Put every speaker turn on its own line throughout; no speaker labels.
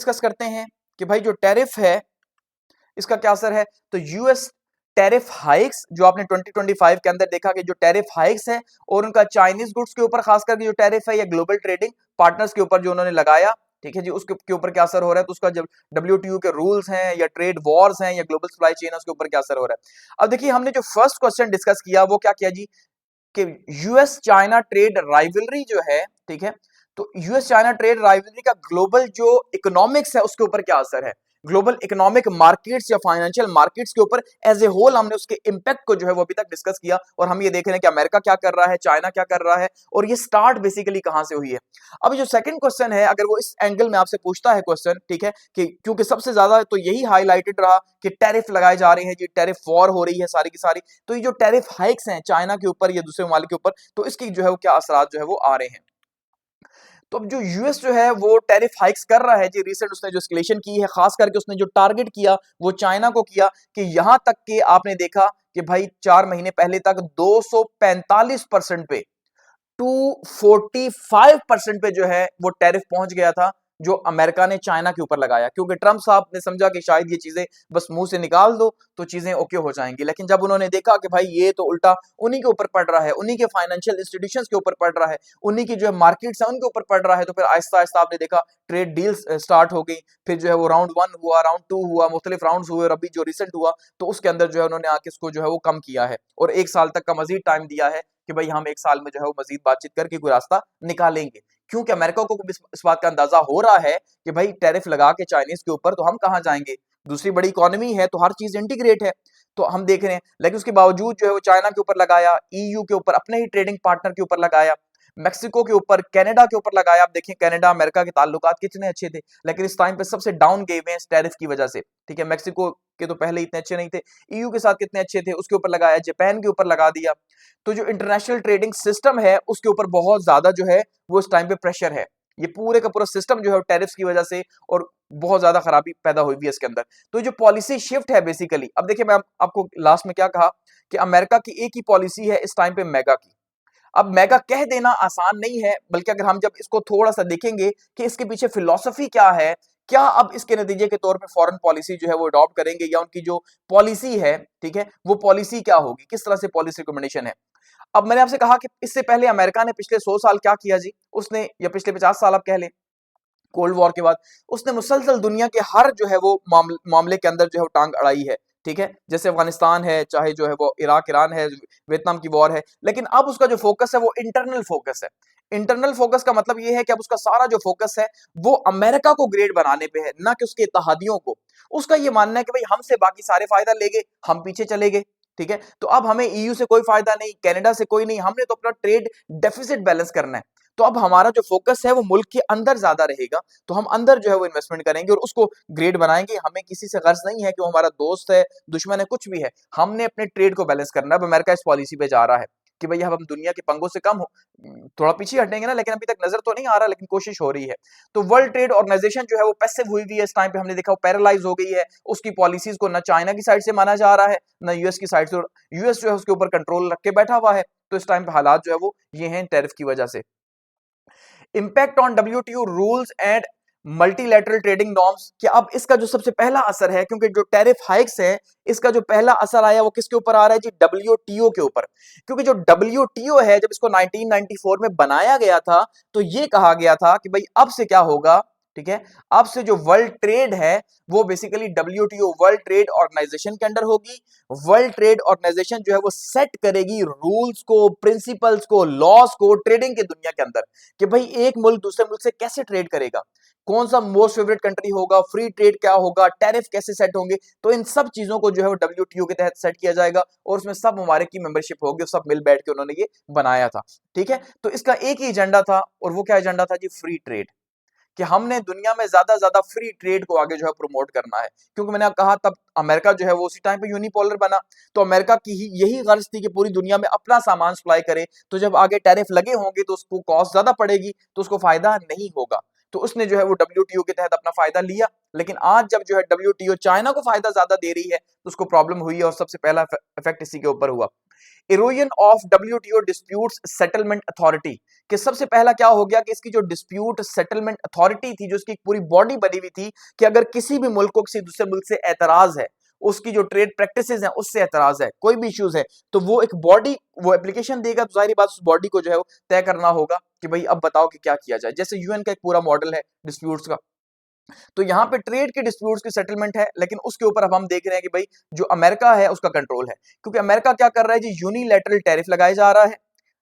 Discuss करते हैं कि भाई जो टैरिफ है इसका क्या असर है। तो यूएस टैरिफ हाइक्स जो आपने 2025 के अंदर देखा कि जो टैरिफ हाइक्स है और उनका चाइनीज गुड्स के ऊपर खास करके जो टैरिफ है या ग्लोबल ट्रेडिंग पार्टनर्स के ऊपर जो उन्होंने लगाया, ठीक है जी, उसके ऊपर क्या असर हो रहा है। तो उसका जब डब्ल्यूटीओ के रूल्स हैं या ट्रेड वॉर्स हैं या ग्लोबल सप्लाई चेन है उसके ऊपर क्या असर हो रहा है। अब देखिए हमने जो फर्स्ट क्वेश्चन डिस्कस किया वो क्या किया जी कि यूएस चाइना ट्रेड राइवलरी जो है, ठीक है, तो यूएस चाइना ट्रेड राइवलरी का ग्लोबल जो इकोनॉमिक्स है उसके ऊपर क्या असर है, ग्लोबल इकोनॉमिक मार्केट्स या फाइनेंशियल मार्केट्स के ऊपर एज ए होल हमने उसके इंपैक्ट को जो है वो अभी तक डिस्कस किया। और हम ये देख रहे हैं कि अमेरिका क्या कर रहा है, चाइना क्या कर रहा है और ये स्टार्ट बेसिकली कहां से हुई है। अब जो सेकंड क्वेश्चन है अगर वो इस एंगल में आपसे पूछता है क्वेश्चन, ठीक है, कि क्योंकि सबसे ज्यादा तो यही हाईलाइटेड रहा कि टैरिफ लगाए जा रहे हैं जी, टैरिफ वॉर हो रही है सारी की सारी, तो ये जो टैरिफ हाइक्स हैं चाइना के ऊपर या दूसरे ममालिक के ऊपर, तो इसकी जो है वो क्या असरात जो है वो आ रहे हैं। तो अब जो यूएस जो है वो टैरिफ हाइक्स कर रहा है जी, रिसेंट उसने जो एस्केलेशन की है, खास करके उसने जो टारगेट किया वो चाइना को किया कि यहां तक कि आपने देखा कि भाई 4 महीने पहले तक 245% पे 245% पे जो है वो टैरिफ पहुंच गया था जो अमेरिका ने चाइना के ऊपर लगाया, क्योंकि ट्रंप साहब ने समझा कि शायद ये चीजें बस मुंह से निकाल दो तो चीजें ओके हो जाएंगी। लेकिन जब उन्होंने देखा कि भाई ये तो उल्टा उन्हीं के ऊपर पड़ रहा है, उन्हीं के फाइनेंशियल इंस्टीट्यूशंस के ऊपर पड़ रहा है, उन्हीं की जो है मार्केट्स है उनके ऊपर पड़ रहा है, तो फिर आहिस्ता आहिस्ता आपने देखा ट्रेड डील्स स्टार्ट हो गई। फिर जो है वो राउंड 1 हुआ, राउंड 2 हुआ, मुख्तलिफ राउंड हुए और अभी जो रिसेंट हुआ तो उसके अंदर जो है उन्होंने आके इसको जो है वो कम किया है और 1 साल तक का मजीद टाइम दिया है कि भाई हम 1 साल में जो है वो मजीद बातचीत करके कोई रास्ता निकालेंगे। क्योंकि अमेरिका को इस बात का अंदाजा हो रहा है कि भाई टैरिफ लगा के चाइनीज के ऊपर तो हम कहां जाएंगे, दूसरी बड़ी इकोनॉमी है तो हर चीज इंटीग्रेट है, तो हम देख रहे हैं। लेकिन उसके बावजूद जो है वो चाइना के ऊपर लगाया, ईयू के ऊपर, अपने ही ट्रेडिंग पार्टनर के ऊपर लगाया, मेक्सिको के ऊपर, कनाडा के ऊपर लगाया। आप देखिए कनाडा अमेरिका के ताल्लुकात कितने अच्छे थे, लेकिन इस टाइम पे सबसे डाउन गए हुए हैं टैरिफ की वजह से, ठीक है। मेक्सिको के तो पहले इतने अच्छे नहीं थे, ईयू के साथ कितने अच्छे थे, उसके ऊपर लगाया, जापान के ऊपर लगा दिया। तो जो इंटरनेशनल ट्रेडिंग सिस्टम है उसके ऊपर बहुत ज्यादा जो है वो इस टाइम पे प्रेशर है। ये पूरे का पूरा सिस्टम जो है टैरिफ्स की वजह से और बहुत ज्यादा खराबी पैदा हुई भी है इसके अंदर। तो जो पॉलिसी शिफ्ट है बेसिकली, अब देखिए मैं आपको लास्ट में क्या कहा कि अमेरिका की एक ही पॉलिसी है इस टाइम पे मेगा की। अब मेगा कह देना आसान नहीं है, बल्कि अगर हम जब इसको थोड़ा सा देखेंगे कि इसके पीछे फिलॉसफी क्या है, क्या अब इसके नतीजे के तौर पे फॉरेन पॉलिसी जो है वो अडॉप्ट करेंगे या उनकी जो पॉलिसी है, ठीक है, वो पॉलिसी क्या होगी, किस तरह से पॉलिसी रिकमेंडेशन है। अब मैंने आपसे कहा कि इससे पहले अमेरिका ने पिछले 100 साल क्या किया जी, उसने, या पिछले 50 साल आप कह लें, कोल्ड वॉर के बाद उसने मुसलसल दुनिया के हर जो है वो मामले के अंदर जो है वो टांग अड़ाई है, ठीक है। जैसे अफगानिस्तान है, चाहे जो है वो इराक ईरान है, वियतनाम की वॉर है, लेकिन अब उसका जो फोकस है वो इंटरनल फोकस है। इंटरनल फोकस का मतलब ये है कि अब उसका सारा जो फोकस है वो अमेरिका को ग्रेड बनाने पे है, ना कि उसके इत्तेहादियों को। उसका ये मानना है कि भाई हमसे बाकी सारे फायदा ले गए, हम पीछे चले गए, ठीक है, तो अब हमें ईयू से कोई फायदा नहीं, कनाडा से कोई नहीं, हमने तो अपना ट्रेड डेफिसिट बैलेंस करना है। तो अब हमारा जो फोकस है वो मुल्क के अंदर ज्यादा रहेगा, तो हम अंदर जो है वो इन्वेस्टमेंट करेंगे और उसको ग्रेड बनाएंगे। हमें किसी से गर्ज नहीं है कि वो हमारा दोस्त है, दुश्मन है, कुछ भी है, हमने अपने ट्रेड को बैलेंस करना है। अब अमेरिका इस पॉलिसी पे जा रहा है कि भैया हम दुनिया के पंगों से कम हो, थोड़ा पीछे हटेंगे ना, लेकिन अभी तक नजर तो नहीं आ रहा, लेकिन कोशिश हो रही है। तो वर्ल्ड ट्रेड ऑर्गेनाइजेशन जो है वो पैसिव हुई हुई है इस टाइम पे, हमने देखा वो पैरालाइज हो गई है। उसकी पॉलिसीज को ना चाइना की साइड से माना जा रहा है ना यूएस की साइड से, यूएस जो है उसके ऊपर कंट्रोल रख के बैठा हुआ है। तो इस टाइम पे हालात जो है वो ये हैं टैरिफ की वजह से। Impact on WTO rules and multilateral trading norms, कि अब इसका जो सबसे पहला असर है, क्योंकि जो टैरिफ हाइक्स है इसका जो पहला असर आया वो किसके ऊपर आ रहा है जी, डब्ल्यूटीओ के ऊपर। क्योंकि जो डब्ल्यूटीओ है जब इसको 1994 में बनाया गया था तो ये कहा गया था कि भाई अब से क्या होगा, ठीक है, अब से जो वर्ल्ड ट्रेड है वो basically WTO world trade organization के अंडर होगी। वर्ल्ड ट्रेड ऑर्गेनाइजेशन जो है वो सेट करेगी रूल्स को, प्रिंसिपल्स को, लॉस को ट्रेडिंग की दुनिया के अंदर, कि भाई एक मुल्क दूसरे मुल्क से कैसे ट्रेड करेगा, कौन सा मोस्ट फेवरेट कंट्री होगा, फ्री ट्रेड क्या होगा, टैरिफ कैसे सेट होंगे। तो इन सब चीजों को जो है वो डब्ल्यूटीओ के तहत सेट किया जाएगा और उसमें सब ममालिक की मेंबरशिप होगी, सब मिल बैठ के उन्होंने ये बनाया था, ठीक है। तो इसका एक ही एजेंडा था और वो क्या एजेंडा था जी, फ्री ट्रेड, कि हमने दुनिया में ज्यादा फ्री ट्रेड को आगे जो है प्रमोट करना है। क्योंकि मैंने कहा तब अमेरिका जो है वो उसी टाइम पे यूनिपोलर बना, तो अमेरिका की ही यही गर्ज थी कि पूरी दुनिया में अपना सामान सप्लाई करे, तो जब आगे टैरिफ लगे होंगे तो उसको कॉस्ट ज्यादा पड़ेगी, तो उसको फायदा नहीं होगा। तो उसने जो है वो WTO के तहत अपना फायदा लिया। लेकिन आज जब जो है WTO चाइना को फायदा ज्यादा दे रही है तो उसको प्रॉब्लम हुई है और सबसे पहला इफेक्ट इसी के ऊपर हुआ। Erosion of WTO disputes settlement authority, कि सबसे पहला क्या हो गया कि इसकी जो डिस्प्यूट सेटलमेंट अथॉरिटी थी, जो इसकी पूरी बॉडी बनी हुई थी कि अगर किसी भी मुल्क को किसी दूसरे मुल्क से एतराज है, उसकी जो ट्रेड प्रैक्टिसेस हैं उससे एतराज है, कोई भी इश्यूज है, तो वो एक बॉडी वो एप्लीकेशन देगा, तो जाहिर बात उस बॉडी को जो है वो तय करना होगा कि भाई अब बताओ कि क्या किया जाए। जैसे यूएन का एक पूरा मॉडल है डिस्प्यूट्स का, तो यहाँ पे ट्रेड के डिस्प्यूट्स की सेटलमेंट है, लेकिन उसके ऊपर अब हम देख रहे हैं कि भाई जो अमेरिका है उसका कंट्रोल है, क्योंकि अमेरिका क्या कर रहा है जी, यूनिलैटरल टैरिफ लगाया जा रहा है।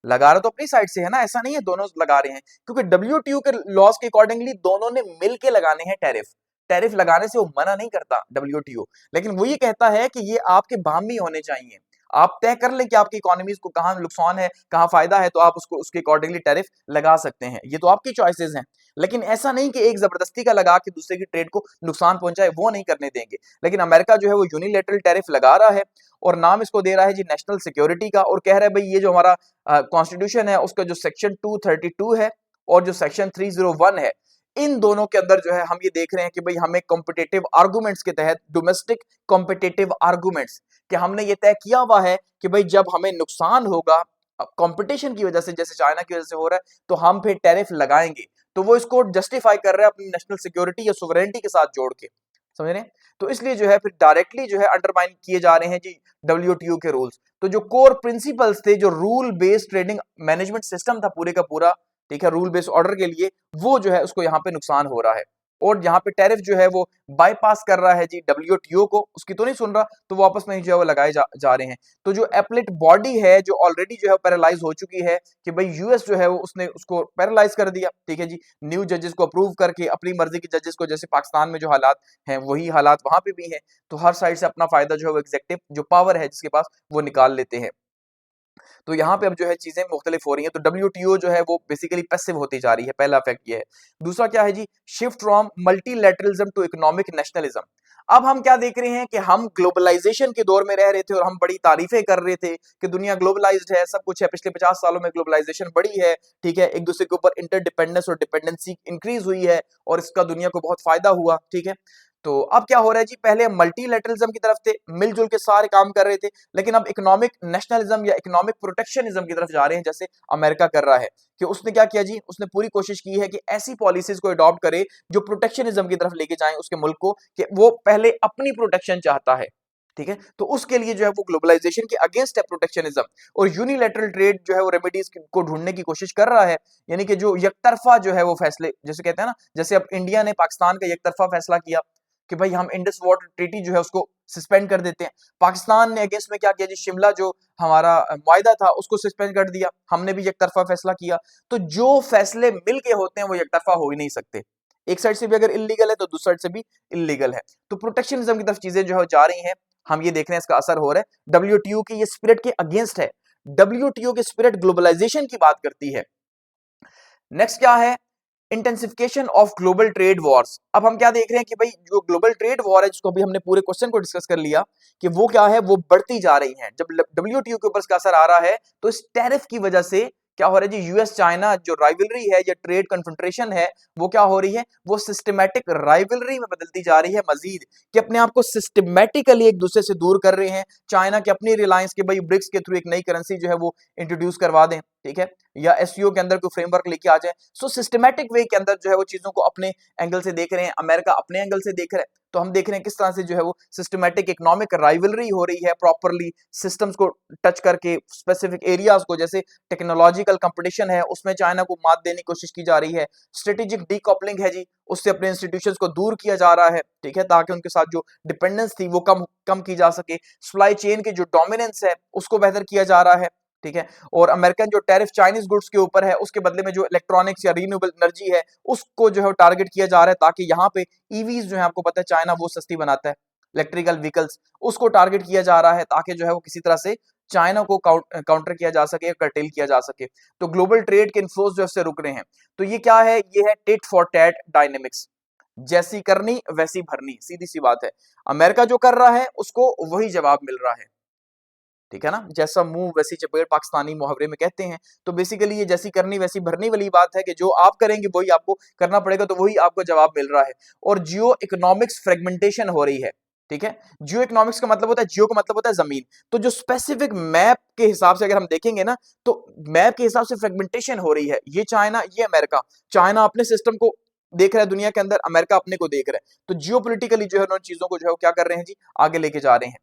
लगा रहा तो अपनी साइड से है ना, ऐसा नहीं है दोनों लगा रहे हैं, क्योंकि WTO के लॉज के अकॉर्डिंगली दोनों ने मिलके लगाने हैं टैरिफ। टैरिफ लगाने से वो मना नहीं करता WTO, लेकिन वो ये कहता है कि ये आपके बामी होने चाहिए। आप तय कर लें कि आपकी इकोनॉमीज को कहां नुकसान है कहां फायदा है, तो आप उसको उसके अकॉर्डिंगली टैरिफ लगा सकते हैं, ये तो आपकी चॉइसेस हैं। लेकिन ऐसा नहीं कि एक जबरदस्ती का लगा के दूसरे की ट्रेड को नुकसान पहुंचाए, वो नहीं करने देंगे। लेकिन अमेरिका जो है वो यूनिलेटरल टैरिफ लगा रहा है और नाम इसको दे रहा है जी नेशनल सिक्योरिटी का, और कह रहा है भाई ये जो हमारा कॉन्स्टिट्यूशन है उसका जो सेक्शन 232 है और जो सेक्शन 301 है, इन दोनों के अंदर जो है हम ये देख रहे हैं कि भाई हमें कॉम्पिटेटिव आर्गुमेंट्स के तहत, डोमेस्टिक कॉम्पिटेटिव आर्गुमेंट्स, कि हमने ये तय किया हुआ है कि भाई जब हमें नुकसान होगा कंपटीशन की वजह से, जैसे चाइना की वजह से हो रहा है, तो हम फिर टैरिफ लगाएंगे। तो वो इसको जस्टिफाई कर रहे हैं अपनी नेशनल सिक्योरिटी या सोवरेनिटी के साथ जोड़ के, समझ रहे हैं। तो इसलिए जो है फिर डायरेक्टली जो है अंडरमाइन किए जा रहे हैं जी WTO के रूल्स। तो जो कोर प्रिंसिपल्स थे, जो rule based trading management system था पूरे का पूरा, ठीक है, रूल बेस्ड ऑर्डर के लिए, वो जो है उसको यहाँ पे नुकसान हो रहा है। और यहाँ पे टैरिफ जो है वो बाईपास कर रहा है जी WTO को, उसकी तो नहीं सुन रहा, तो वो आपस में ही जो है वो लगाए जा रहे हैं। तो जो एपलेट बॉडी है जो ऑलरेडी जो है पैरालाइज हो चुकी है कि भाई यूएस जो है वो उसने उसको पैरालाइज कर दिया, ठीक है जी, न्यू जजेस को अप्रूव करके अपनी मर्जी के जजेस को, जैसे पाकिस्तान में जो हालात हैं वही हालात वहां पे भी हैं, तो हर साइड से अपना फायदा जो है वो एग्जेक्टिव जो पावर है जिसके पास वो निकाल लेते हैं। तो यहाँ पे अब जो है चीजें मुख्तलिफ हो रही हैं, तो WTO जो है वो बेसिकली पैसिव होती जा रही है, पहला इफेक्ट ये है। दूसरा क्या है जी, shift from multilateralism to economic nationalism. अब हम क्या देख रहे हैं कि हम ग्लोबलाइजेशन के दौर में रह रहे थे और हम बड़ी तारीफें कर रहे थे कि दुनिया ग्लोबलाइज्ड है, सब कुछ है, पिछले 50 सालों में ग्लोबलाइजेशन बढ़ी है, ठीक है, एक दूसरे के ऊपर इंटरडिपेंडेंस और डिपेंडेंसी इंक्रीज हुई है और इसका दुनिया को बहुत फायदा हुआ, ठीक है। तो अब क्या हो रहा है जी, पहले हम मल्टीलैटरलिज्म की तरफ थे, मिलजुल के सारे काम कर रहे थे, लेकिन अब इकोनॉमिक नेशनलिज्म या इकोनॉमिक प्रोटेक्शनिज्म की तरफ जा रहे हैं, जैसे अमेरिका कर रहा है। कि उसने क्या किया जी, उसने पूरी कोशिश की है कि ऐसी पॉलिसीज को अडॉप्ट करे जो प्रोटेक्शनिज्म की तरफ लेके जाएं उसके मुल्क को, कि वो पहले अपनी प्रोटेक्शन चाहता है, ठीक है। तो उसके लिए जो है वो ग्लोबलाइजेशन के अगेंस्ट है प्रोटेक्शनिज्म, और यूनिलैटरल ट्रेड जो है वो रेमेडीज को ढूंढने की कोशिश कर रहा है। यानी कि जो यकतरफा जो है वो फैसले, जैसे कहते हैं ना, जैसे अब इंडिया ने पाकिस्तान का यकतरफा फैसला किया कि भाई हम इंडस वाटर ट्रीटी जो है उसको सस्पेंड कर देते हैं, पाकिस्तान ने अगेंस्ट में क्या किया जी, शिमला जो हमारा मुआहदा था उसको सस्पेंड कर दिया, हमने भी यकतरफा फैसला किया। तो जो फैसले मिल के होते हैं वो यकतरफा हो ही नहीं सकते, एक साइड से भी अगर इलीगल है तो दूसरी साइड से भी इलीगल है। तो प्रोटेक्शनिज्म की तरफ चीजें जो है जा रही हैं, हम ये देख रहे हैं इसका असर हो रहा है। WTO की ये स्पिरिट के अगेंस्ट है, WTO की स्पिरिट ग्लोबलाइजेशन की बात करती है। नेक्स्ट क्या है, intensification of global trade Wars. अब हम क्या देख रहे हैं कि भाई जो ग्लोबल ट्रेड वॉर है, जिसको अभी हमने पूरे क्वेश्चन को डिस्कस कर लिया, कि वो क्या है, वो बढ़ती जा रही है। जब WTO के ऊपर इसका असर आ रहा है तो इस टैरिफ की वजह से क्या हो रहा है जी, यूएस चाइना जो राइवलरी है या ट्रेड कन्फ्रंट्रेशन है, वो क्या हो रही है, वो सिस्टमैटिक राइवलरी में बदलती जा रही है मजीद, कि अपने आप को सिस्टमैटिकली एक दूसरे से दूर कर रहे हैं। चाइना की अपनी रिलायंस के भाई ब्रिक्स के थ्रू एक नई करेंसी जो है वो इंट्रोड्यूस करवा दें, ठीक है, या एससीओ के अंदर कोई फ्रेमवर्क लेके आ जाए। सो सिस्टमैटिक वे के अंदर जो है वो चीजों को अपने एंगल से देख रहे हैं, अमेरिका अपने एंगल से देख रहा है। तो हम देख रहे हैं किस तरह से जो है वो सिस्टमैटिक इकोनॉमिक राइवलरी हो रही है, प्रॉपरली सिस्टम्स को टच करके स्पेसिफिक एरियाज को, जैसे टेक्नोलॉजिकल कंपटीशन है उसमें चाइना को मात देने की कोशिश की जा रही है। स्ट्रेटेजिक डीकॉपलिंग है जी, उससे अपने इंस्टीट्यूशंस को दूर किया जा रहा है, ठीक है, ताकि उनके साथ जो डिपेंडेंस थी वो कम कम की जा सके। सप्लाई चेन की जो डोमिनेंस है उसको बेहतर किया जा रहा है, ठीक है। और अमेरिकन जो टैरिफ चाइनीज गुड्स के ऊपर है, उसके बदले में जो इलेक्ट्रॉनिक्स या रीन्यूएबल एनर्जी है उसको जो है टारगेट किया जा रहा है, ताकि यहाँ पे ईवीज जो है, आपको पता है चाइना वो सस्ती बनाता है, इलेक्ट्रिकल व्हीकल्स, उसको टारगेट किया जा रहा है ताकि जो है वो किसी तरह से चाइना को काउंटर किया जा सके, कर्टेल किया जा सके। तो ग्लोबल ट्रेड के इन्फ्लोज जो है रुक रहे हैं। तो ये क्या है, ये है टिट फॉर टैट डायनेमिक्स, जैसी करनी वैसी भरनी, सीधी सी बात है। अमेरिका जो कर रहा है उसको वही जवाब मिल रहा है। ठीक है ना, जैसा मुंह वैसी चपेट पाकिस्तानी मुहावरे में कहते हैं। तो बेसिकली ये जैसी करनी वैसी भरनी वाली बात है कि जो आप करेंगे वही आपको करना पड़ेगा, तो वही आपको जवाब मिल रहा है। और जियो इकोनॉमिक्स फ्रेगमेंटेशन हो रही है, ठीक है। जियो इकोनॉमिक्स का मतलब होता है, जियो का मतलब होता है जमीन। तो जो स्पेसिफिक मैप के हिसाब से अगर हम देखेंगे ना, तो मैप के हिसाब से फ्रेगमेंटेशन हो रही है। ये चाइना, ये अमेरिका। चाइना अपने सिस्टम को देख रहा है दुनिया के अंदर, अमेरिका अपने को देख रहा है। तो जियोपॉलिटिकली जो है उन चीजों को जो है क्या कर रहे हैं जी, आगे लेके जा रहे हैं।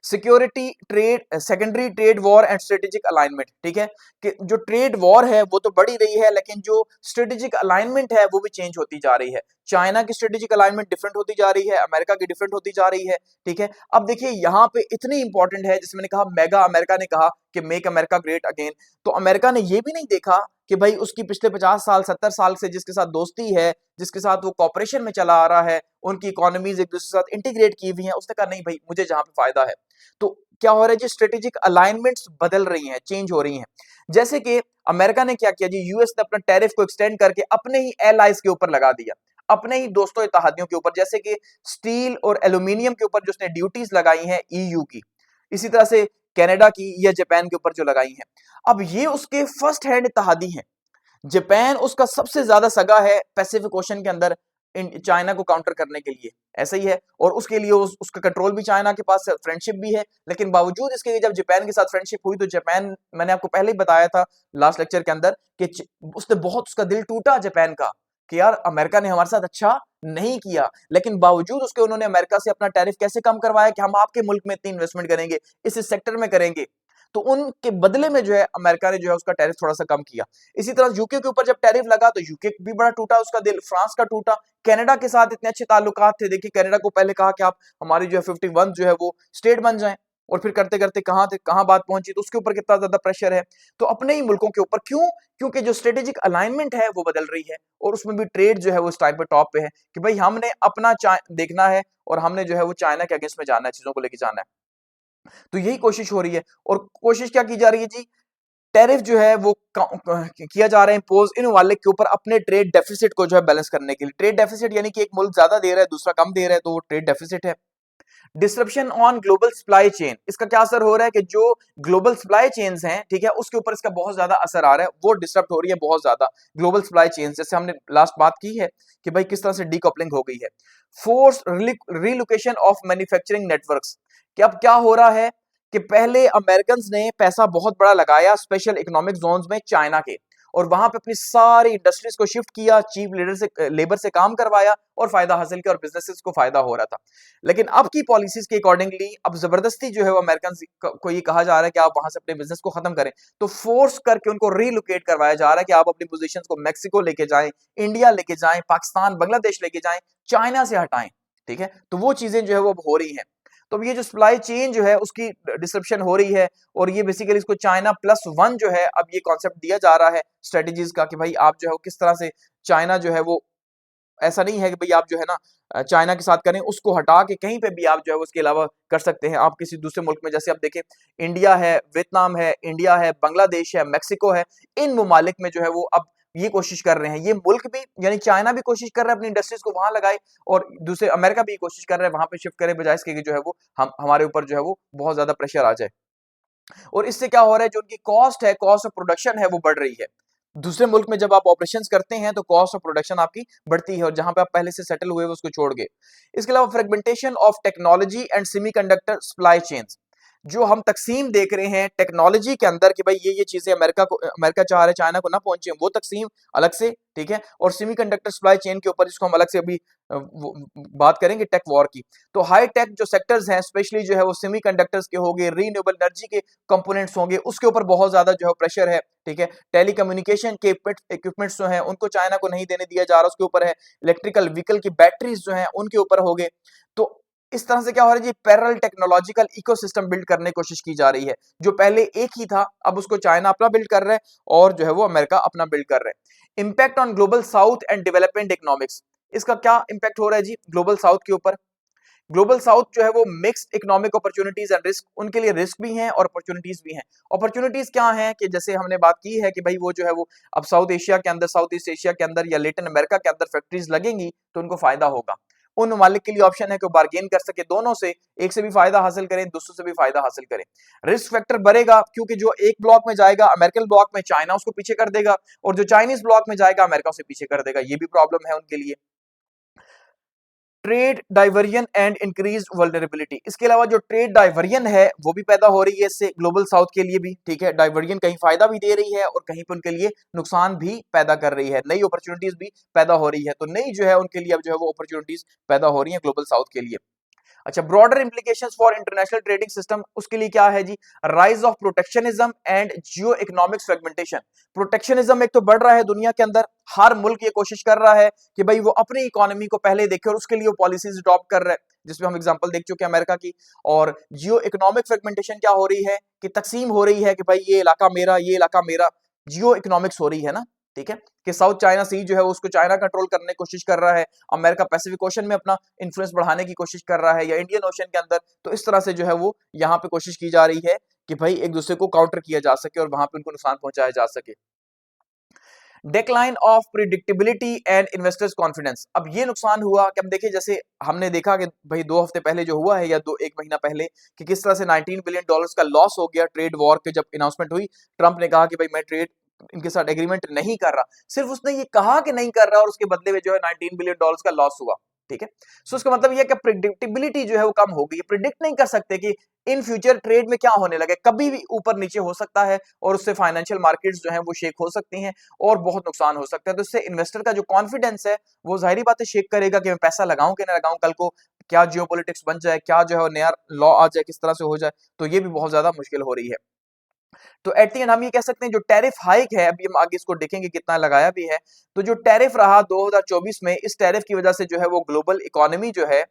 Security, trade, secondary trade war and strategic alignment, ठीक है। कि जो ट्रेड वॉर है वो तो बढ़ी रही है, लेकिन जो स्ट्रेटेजिक अलाइनमेंट है वो भी चेंज होती जा रही है। चाइना की स्ट्रेटेजिक अलाइनमेंट डिफरेंट होती जा रही है, अमेरिका की डिफरेंट होती जा रही है, ठीक है। अब देखिए यहाँ पे इतनी इंपॉर्टेंट है, जिसमें मैंने कहा मेगा अमेरिका ने कहा कि मेक अमेरिका ग्रेट अगेन। तो अमेरिका ने ये भी नहीं देखा कि भाई उसकी पिछले 50 साल 70 साल से जिसके साथ दोस्ती है, जिसके साथ वो कॉपरेशन में चला आ रहा है, उनकी इकोनॉमीज एक दूसरे के साथ इंटीग्रेट की हुई हैं, उसने कहा नहीं भाई मुझे जहां पे फायदा है। तो क्या हो रहा है जी, स्ट्रेटेजिक अलाइनमेंट्स बदल रही हैं, चेंज हो रही हैं। जैसे कि अमेरिका ने क्या किया जी, यूएस ने अपना टैरिफ को एक्सटेंड करके अपने ही एलाइज के ऊपर लगा दिया, अपने ही दोस्तों इत्तेहादियों के ऊपर, जैसे कि स्टील और एल्यूमिनियम के ऊपर जो उसने ड्यूटीज लगाई हैं ईयू की, इसी तरह से कनाडा की या जापान के ऊपर जो लगाई हैं। अब ये उसके फर्स्ट हैंड इत्तेहादी हैं। जापान उसका सबसे ज्यादा सगा है पैसिफिक ओशन के अंदर चाइना को काउंटर करने के लिए, ऐसा ही है। और उसके लिए उसका कंट्रोल भी चाइना के पास है, फ्रेंडशिप भी है। लेकिन बावजूद इसके जब जापान के साथ फ्रेंडशिप हुई तो जापान, मैंने आपको पहले ही बताया था लास्ट लेक्चर के अंदर कि उसने बहुत, उसका दिल टूटा जापान का कि यार अमेरिका ने हमारे साथ अच्छा नहीं किया। लेकिन बावजूद उसके उन्होंने अमेरिका से अपना टैरिफ कैसे कम करवाया कि हम आपके मुल्क में इतनी इन्वेस्टमेंट करेंगे, इस सेक्टर में करेंगे। तो उनके बदले में जो है अमेरिका ने जो है उसका टैरिफ थोड़ा सा कम किया। इसी तरह यूके के ऊपर जब टैरिफ लगा तो यूके भी बड़ा टूटा उसका दिल, फ्रांस का टूटा। कनाडा के साथ इतने अच्छे ताल्लुकात थे, देखिए कनाडा को पहले कहा कि आप हमारी जो है 51 जो है वो स्टेट बन जाएं, और फिर करते करते कहां बात पहुंची, तो उसके ऊपर कितना ज्यादा प्रेशर है। तो अपने ही मुल्कों के ऊपर क्यों, क्योंकि जो स्ट्रेटेजिक अलाइनमेंट है वो बदल रही है, और उसमें भी ट्रेड जो है वो इस टाइम पे टॉप पे है कि भाई हमने अपना देखना है, और हमने जो है वो चाइना के अगेंस्ट में जाना है, चीजों को लेके जाना है। तो यही कोशिश हो रही है। और कोशिश क्या की जा रही है जी, टैरिफ जो है वो किया जा रहा है इम्पोज इन वाले के ऊपर अपने ट्रेड डेफिसिट को जो है बैलेंस करने के लिए। ट्रेड डेफिसिट यानी कि एक मुल्क ज्यादा दे रहा है दूसरा कम दे रहा है, तो वो ट्रेड डेफिसिट है। Disruption on global supply chain, इसका क्या असर हो रहा है कि जो ग्लोबल सप्लाई चेन्स हैं, ठीक है, उसके ऊपर इसका बहुत ज्यादा असर आ रहा है, वो डिसरप्ट हो रही है बहुत ज्यादा ग्लोबल सप्लाई चेन्स। जैसे हमने लास्ट बात की है कि भाई किस तरह से डीकपलिंग हो गई है। Force relocation of manufacturing networks, कि अब क्या हो रहा है कि पहले अमेरिकन ने पैसा बहुत बड़ा लगाया स्पेशल इकोनॉमिक जोन्स में चाइना के, और वहां पे अपनी सारी इंडस्ट्रीज को शिफ्ट किया, चीप लेबर से काम करवाया और फायदा हासिल किया, और बिजनेसेस को फायदा हो रहा था। लेकिन अब की पॉलिसीज के अकॉर्डिंगली अब जबरदस्ती जो है वो अमेरिकन को ये कहा जा रहा है कि आप वहां से अपने बिजनेस को खत्म करें। तो फोर्स करके उनको रिलोकेट करवाया जा रहा है कि आप अपनी पोजीशन को मैक्सिको लेके जाएं, इंडिया लेके जाएं, पाकिस्तान बांग्लादेश लेके जाएं, चाइना से हटाएं, ठीक है। तो वो चीजें जो है वो अब हो रही हैं। तो ये जो सप्लाई चेन जो है उसकी डिसरप्शन हो रही है, और ये बेसिकली इसको चाइना +1 जो है अब ये कॉन्सेप्ट दिया जा रहा है स्ट्रेटेजीज का, कि भाई आप जो है किस तरह से चाइना जो है वो, ऐसा नहीं है कि भाई आप जो है ना चाइना के साथ करें, उसको हटा के कहीं पे भी आप जो है उसके अलावा कर सकते हैं, आप किसी दूसरे मुल्क में। जैसे आप देखें इंडिया है, वियतनाम है, इंडिया है, बांग्लादेश है, मैक्सिको है, इन ममालिक में जो है वो अब ये कोशिश कर रहे हैं, ये मुल्क भी यानी चाइना भी कोशिश कर रहा है अपनी इंडस्ट्रीज को वहां लगाए, और दूसरे अमेरिका भी कोशिश कर रहा है वहां पे शिफ्ट करे, बजाय इसके जो है वो हमारे ऊपर जो है वो बहुत ज्यादा प्रेशर आ जाए। और इससे क्या हो रहा है, जो उनकी कॉस्ट है, कॉस्ट ऑफ प्रोडक्शन है, वो बढ़ रही है। दूसरे मुल्क में जब आप ऑपरेशंस करते हैं तो कॉस्ट ऑफ प्रोडक्शन आपकी बढ़ती है, और जहां पे आप पहले से सेटल हुए उसको छोड़ के। इसके अलावा fragmentation of technology and semiconductor supply chains, जो हम तकसीम देख रहे हैं टेक्नोलॉजी के अंदर कि भाई ये चीजें अमेरिका चाह रहे चाइना को ना पहुंचे, वो तकसीम अलग से, ठीक है। और सेमीकंडक्टर सप्लाई चेन के ऊपर जिसको हम अलग से अभी बात करेंगे टेक वॉर की। तो हाई टेक जो सेक्टर्स हैं स्पेशली जो है वो सेमीकंडक्टर्स के होंगे, रीन्यूएबल एनर्जी के कंपोनेंट्स होंगे, उसके ऊपर बहुत ज्यादा जो है प्रेशर है, ठीक है। टेलीकम्युनिकेशन के इक्विपमेंट्स जो हैं उनको चाइना को नहीं देने दिया जा रहा, उसके ऊपर है। इलेक्ट्रिकल व्हीकल की बैटरीज जो हैं उनके ऊपर हो गए। तो इस तरह से क्या हो रहा है जी, पैरेलल टेक्नोलॉजिकल इकोसिस्टम बिल्ड करने की कोशिश की जा रही है। जो पहले एक ही था अब उसको चाइना अपना बिल्ड कर रहा है, और जो है वो अमेरिका अपना बिल्ड कर रहा है। Impact on global south and development economics, इसका क्या इंपैक्ट हो रहा है जी ग्लोबल साउथ के ऊपर। ग्लोबल साउथ जो है वो mixed economic opportunities and risk, उनके लिए रिस्क भी हैं और अपॉर्चुनिटीज भी हैं। अपॉर्चुनिटीज क्या हैं कि जैसे हमने बात की है कि भाई वो जो है वो अब साउथ एशिया के अंदर, साउथ ईस्ट एशिया के अंदर या लेटिन अमेरिका के अंदर फैक्ट्रीज लगेंगी तो उनको फायदा होगा। उन ममालिक के लिए ऑप्शन है कि बार्गेन कर सके दोनों से, एक से भी फायदा हासिल करें, दूसरों से भी फायदा हासिल करें। रिस्क फैक्टर बढ़ेगा क्योंकि जो एक ब्लॉक में जाएगा अमेरिकन ब्लॉक में, चाइना उसको पीछे कर देगा, और जो चाइनीज ब्लॉक में जाएगा अमेरिका उसे पीछे कर देगा, ये भी प्रॉब्लम है उनके लिए। Trade diversion and increase vulnerability, इसके अलावा जो ट्रेड डाइवर्जन है वो भी पैदा हो रही है इससे ग्लोबल साउथ के लिए भी, ठीक है। डाइवर्जन कहीं फायदा भी दे रही है और कहीं पर उनके लिए नुकसान भी पैदा कर रही है, नई अपॉर्चुनिटीज भी पैदा हो रही है, तो नई जो है उनके लिए अब जो है वो अपॉर्चुनिटीज पैदा हो रही है ग्लोबल साउथ के लिए। अच्छा, broader implications for international trading system, उसके लिए क्या है जी, rise of protectionism and geo economic fragmentation. Protectionism एक तो बढ़ रहा है दुनिया के अंदर, हर मुल्क ये कोशिश कर रहा है कि भाई वो अपनी इकोनॉमी को पहले देखे और उसके लिए वो पॉलिसीज अडॉप्ट कर रहा है, जिसमें हम एग्जांपल देख चुके हैं अमेरिका की। और जियो इकोनॉमिक फ्रेगमेंटेशन क्या हो रही है कि तकसीम हो रही है कि भाई ये इलाका मेरा, ये इलाका मेरा, जियो इकोनॉमिक्स हो रही है ना, ठीक है, कि साउथ चाइना सी जो है उसको चाइना कंट्रोल करने की कोशिश कर रहा है, अमेरिका पैसिफिक ओशन में अपना इन्फ्लुएंस बढ़ाने की कोशिश कर रहा है, या इंडियन ओशन के अंदर, तो इस तरह से जो है वो यहाँ पे कोशिश की जा रही है कि भाई एक दूसरे को काउंटर किया जा सके और वहां पे उनको नुकसान पहुंचाया जा सके। Decline of predictability and investors confidence, अब ये नुकसान हुआ कि हम देखिए, जैसे हमने देखा कि भाई 2 हफ्ते पहले जो हुआ है या एक महीना पहले, कि किस तरह से $19 बिलियन का लॉस हो गया ट्रेड वॉर के जब अनाउंसमेंट हुई। ट्रंप ने कहा कि भाई मैं ट्रेड इनके साथ एग्रीमेंट नहीं कर रहा, सिर्फ उसने ये कहा कि नहीं कर रहा और उसके बदले में जो है $19 बिलियन का लॉस हुआ, ठीक है। सो उसका मतलब ये कि प्रिडिक्टेबिलिटी जो है वो कम हो गई, प्रिडिक्ट नहीं कर सकते कि इन फ्यूचर ट्रेड में क्या होने लगे, कभी भी ऊपर नीचे हो सकता है और उससे फाइनेंशियल मार्केट्स जो है वो शेक हो सकती हैं और बहुत नुकसान हो सकता है। तो इससे इन्वेस्टर का जो कॉन्फिडेंस है वो जाहिर बात है शेक करेगा कि मैं पैसा लगाऊं कि ना लगाऊं, कल को क्या जियोपॉलिटिक्स बन जाए, क्या जो है नया लॉ आ जाए, किस तरह से हो जाए, तो ये भी बहुत ज्यादा मुश्किल हो रही है। तो एट द एंड हम ये कह सकते हैं जो टैरिफ हाइक है, अभी हम आगे इसको देखेंगे कितना लगाया भी है, तो जो टैरिफ रहा 2024 में, इस टैरिफ की वजह से जो है वो ग्लोबल इकोनॉमी जो है,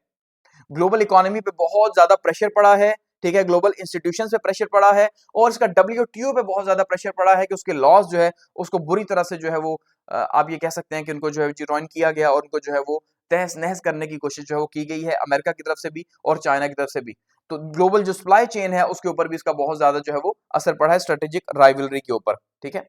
ग्लोबल इकोनॉमी पे बहुत ज्यादा प्रेशर पड़ा है, ठीक है, ग्लोबल इंस्टीट्यूशंस पे प्रेशर पड़ा है, और इसका डब्ल्यूटीओ पे बहुत ज्यादा प्रेशर पड़ा है कि उसके लॉज जो है उसको बुरी तरह से जो है वो आप ये कह सकते हैं कि उनको जो है ज्वाइन किया गया और उनको जो है वो तहस नहस करने की कोशिश जो है वो की गई है अमेरिका की तरफ से भी और चाइना की तरफ से भी। तो ग्लोबल जो सप्लाई चेन है उसके ऊपर भी इसका बहुत ज्यादा जो है वो असर पड़ा है, स्ट्रेटेजिक राइवलरी के ऊपर, ठीक है।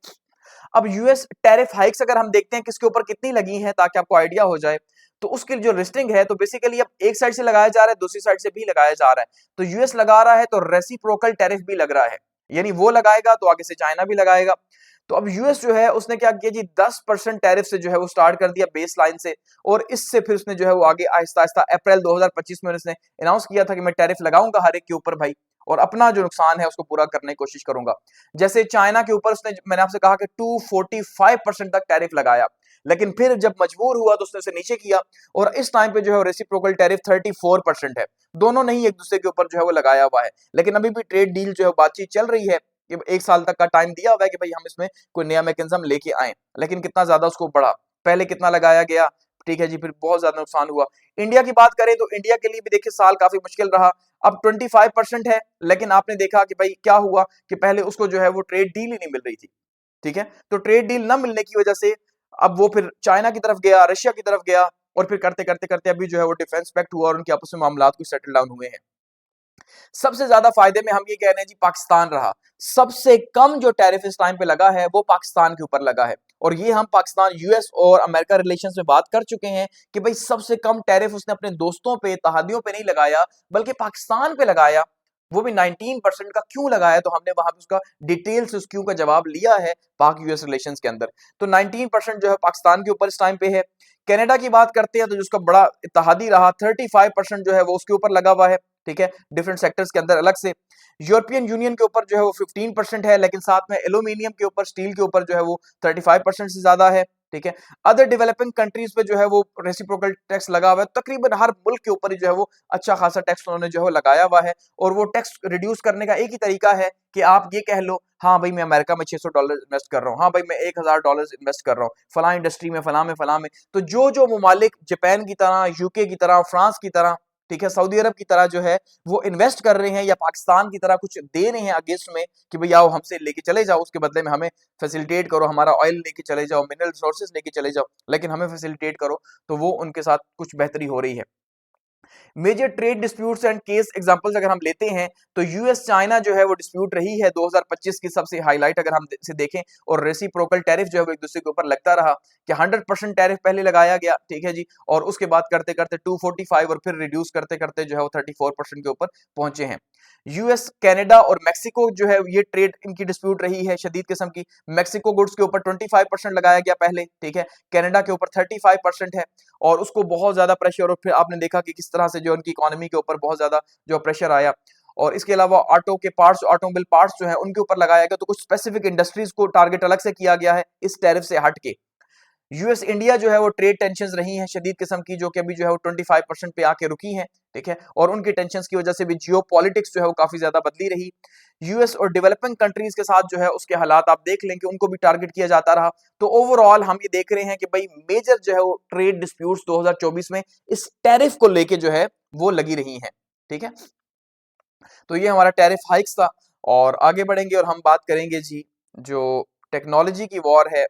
अब यूएस टैरिफ हाइक्स अगर हम देखते हैं किसके ऊपर कितनी लगी हैं ताकि आपको आइडिया हो जाए, तो उसकी जो लिस्टिंग है तो बेसिकली अब एक साइड से लगाया जा रहा है, दूसरी साइड से भी लगाया जा रहा है। तो यूएस लगा रहा है तो रेसिप्रोकल टैरिफ भी लग रहा है, यानी वो लगाएगा तो आगे से चाइना भी लगाएगा। तो अब यूएस जो है उसने क्या किया जी, 10% टैरिफ से जो है वो स्टार्ट कर दिया बेस लाइन से, और इससे फिर उसने जो है वो आगे आहिस्ता आहिस्ता अप्रैल 2025 में उसने अनाउंस किया था कि मैं टैरिफ लगाऊंगा हर एक के ऊपर भाई, और अपना जो नुकसान है उसको पूरा करने की कोशिश करूंगा। जैसे चाइना के ऊपर उसने, मैंने आपसे कहा कि 245% तक टैरिफ लगाया, लेकिन फिर जब मजबूर हुआ तो उसने उसे नीचे किया, और इस टाइम पे जो है रेसिप्रोकल टैरिफ 34% है। दोनों नहीं एक दूसरे के ऊपर जो है वो लगाया हुआ है, लेकिन अभी भी ट्रेड डील जो है बातचीत चल रही है कि 1 साल तक का टाइम दिया हुआ है कि भाई हम इसमें कोई नया मैकेनिज्म लेके आए, लेकिन कितना ज्यादा उसको बढ़ा, पहले कितना लगाया गया, ठीक है जी, फिर बहुत ज्यादा नुकसान हुआ। इंडिया की बात करें तो इंडिया के लिए भी देखिए साल काफी मुश्किल रहा। अब 25% है, लेकिन आपने देखा कि भाई क्या हुआ कि पहले उसको जो है वो ट्रेड डील ही नहीं मिल रही थी, ठीक है। तो ट्रेड डील ना मिलने की वजह से अब वो फिर चाइना की तरफ गया, रशिया की तरफ गया, और फिर करते करते करते अभी जो है वो डिफेंस पैक्ट हुआ और उनके आपस में मामला कुछ सेटल डाउन हुए हैं। सबसे ज्यादा फायदे में हम ये कह रहे हैं जी पाकिस्तान रहा, सबसे कम जो टैरिफ इस टाइम पे लगा है वो पाकिस्तान के ऊपर लगा है, और ये हम पाकिस्तान यूएस और अमेरिका रिलेशंस में बात कर चुके हैं कि भाई सबसे कम टैरिफ उसने अपने दोस्तों पे, तहादियों पे नहीं लगाया, बल्कि पाकिस्तान पे लगाया, वो भी 19% का क्यों लगाया, तो हमने वहां पे उसका डिटेल से उस क्यों का जवाब लिया है पाक यूएस रिलेशंस के अंदर। तो 19% जो है पाकिस्तान के ऊपर इस टाइम पे है। कनाडा की बात करते हैं तो जिसका बड़ा इत्तेहादी रहा, 35% जो है वो उसके ऊपर लगा हुआ है, ठीक है, डिफरेंट सेक्टर्स के अंदर अलग से। यूरोपियन यूनियन के ऊपर जो है वो 15% है, लेकिन साथ में एल्यूमिनियम के ऊपर, स्टील के ऊपर जो है वो 35% से ज्यादा है, ठीक है। अदर डेवलपिंग कंट्रीज पे जो है वो रेसिप्रोकल टैक्स लगा हुआ है, तकरीबन हर मुल्क के ऊपर ही जो है वो अच्छा खासा टैक्स उन्होंने जो है लगाया हुआ है, और वो टैक्स रिड्यूस करने का एक ही तरीका है कि आप ये कह लो, हाँ भाई मैं अमेरिका में $600 इन्वेस्ट कर रहा हूँ, हाँ भाई मैं $1000 इन्वेस्ट कर रहा हूँ फला इंडस्ट्री में, फला में, फला में। तो जो जो ममालिक जापान की तरह, यूके की तरह, फ्रांस की तरह, ठीक है, सऊदी अरब की तरह जो है वो इन्वेस्ट कर रहे हैं, या पाकिस्तान की तरह कुछ दे रहे हैं अगेंस्ट में कि भैया आओ हमसे लेके चले जाओ, उसके बदले में हमें फैसिलिटेट करो, हमारा ऑयल लेके चले जाओ, मिनरल रिसोर्सेज लेके चले जाओ, लेकिन हमें फैसिलिटेट करो, तो वो उनके साथ कुछ बेहतरी हो रही है। Major trade disputes and case examples अगर हम लेते हैं तो यूएस चाइना जो है वो डिस्प्यूट रही है 2025 की सबसे हाईलाइट अगर हम इसे देखें, और रेसिप्रोकल टैरिफ जो है वो एक दूसरे के ऊपर लगता रहा कि 100% टैरिफ पहले लगाया गया, ठीक है जी, और उसके बाद करते करते 245 और फिर रिड्यूस करते करते जो है वो 34% के ऊपर पहुंचे हैं। यूएस कनाडा और मेक्सिको जो है ये ट्रेड इनकी डिस्प्यूट रही है शदीद किस्म की। मेक्सिको गुड्स के ऊपर 25% लगाया गया पहले, ठीक है, कनाडा के ऊपर 35% है, और उसको बहुत ज्यादा प्रेशर, और फिर आपने देखा कि किस तरह से जो उनकी इकोनॉमी के ऊपर बहुत ज्यादा जो प्रेशर आया। और इसके अलावा ऑटो के पार्ट्स, ऑटोमोबाइल पार्ट्स जो है उनके ऊपर लगाया गया, तो कुछ स्पेसिफिक इंडस्ट्रीज को टारगेट अलग से किया गया है इस टैरिफ से हट के। यूएस इंडिया जो है वो ट्रेड टेंशन रही हैं शदीद किस्म की, जो कि अभी जो है वो 25% पे आके रुकी हैं, ठीक है, और उनकी टेंशन की वजह से भी जियो पॉलिटिक्स जो है वो काफी ज्यादा बदली रही। यूएस और डेवलपिंग कंट्रीज के साथ जो है उसके हालात आप देख लें कि उनको भी टारगेट किया जाता रहा। तो ओवरऑल हम ये देख रहे हैं कि भाई मेजर जो है वो ट्रेड डिस्प्यूट्स 2024 में इस टैरिफ को लेके जो है वो लगी रही हैं, ठीक है। तो ये हमारा टैरिफ हाइक्स था, और आगे बढ़ेंगे और हम बात करेंगे जी जो टेक्नोलॉजी की वॉर है